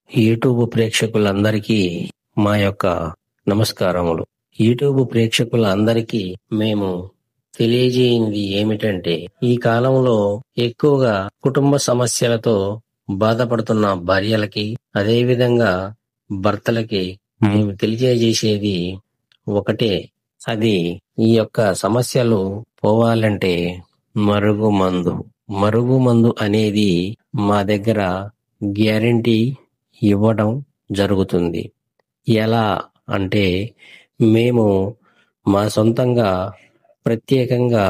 YouTube ప్రేక్షకులందరికీ మా యొక్క నమస్కారములు. యూట్యూబ్ ప్రేక్షకులందరికీ మేము తెలియజేయింది ఏమిటంటే, ఈ కాలంలో ఎక్కువగా కుటుంబ సమస్యలతో బాధపడుతున్న భార్యలకి, అదేవిధంగా భర్తలకి మేము తెలియజేసేది ఒకటే. అది ఈ యొక్క సమస్యలు పోవాలంటే మరుగుమందు. మరుగుమందు అనేది మా దగ్గర గ్యారెంటీ ఇవ్వడం జరుగుతుంది. ఎలా అంటే, మేము మా సొంతంగా ప్రత్యేకంగా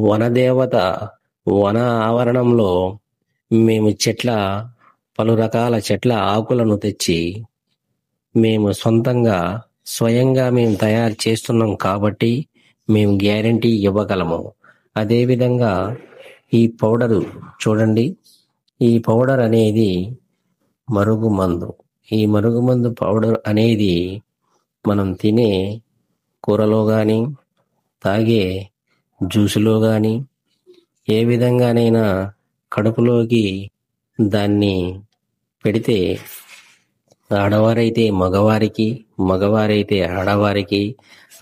వనదేవత వన ఆవరణంలో మేము పలు రకాల చెట్ల ఆకులను తెచ్చి మేము స్వయంగా మేము తయారు చేస్తున్నాం కాబట్టి మేము గ్యారెంటీ ఇవ్వగలము. అదేవిధంగా ఈ పౌడరు చూడండి, ఈ పౌడర్ అనేది మరుగుమందు. ఈ మరుగుమందు పౌడర్ అనేది మనం తినే కూరలో కానీ, తాగే జ్యూసులో కానీ, ఏ విధంగానైనా కడుపులోకి దాన్ని పెడితే ఆడవారైతే మగవారికి, మగవారైతే ఆడవారికి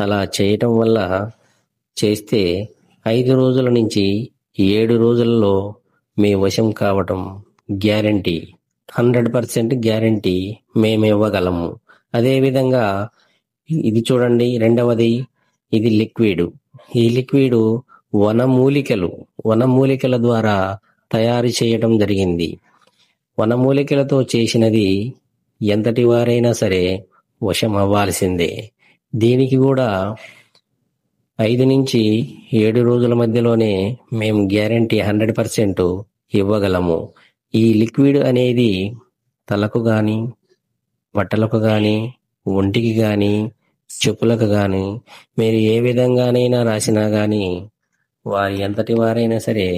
అలా చేయటం వల్ల చేస్తే 5 రోజుల నుంచి 7 రోజులలో మీ వశం కావటం గ్యారెంటీ. 100% గ్యారెంటీ మేము ఇవ్వగలము. అదేవిధంగా ఇది చూడండి, రెండవది ఇది లిక్విడ్. ఈ లిక్విడ్ వనమూలికల ద్వారా తయారు చేయటం జరిగింది. వనమూలికలతో చేసినది ఎంతటి వారైనా సరే వశం అవ్వాల్సిందే. దీనికి కూడా 5 నుంచి 7 రోజుల మధ్యలోనే మేము గ్యారెంటీ 100% ఇవ్వగలము. ఈ లిక్విడ్ అనేది తలకు గాని, బట్టలకు గాని, ఒంటికి గాని, చెప్పులకు గాని, మీరు ఏ విధంగానైనా రాసినా గాని వారు ఎంతటి వారైనా సరే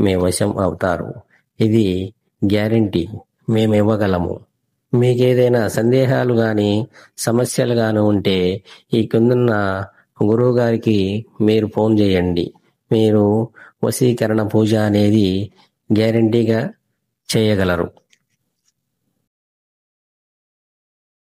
మీ వశం అవుతారు. ఇది గ్యారెంటీ మేము ఇవ్వగలము. మీకేదైనా సందేహాలు గాని, సమస్యలు గాని ఉంటే ఈ కిందున్న గురువు గారికి మీరు ఫోన్ చేయండి. మీరు వశీకరణ పూజ అనేది గ్యారెంటీగా చేయగలరు.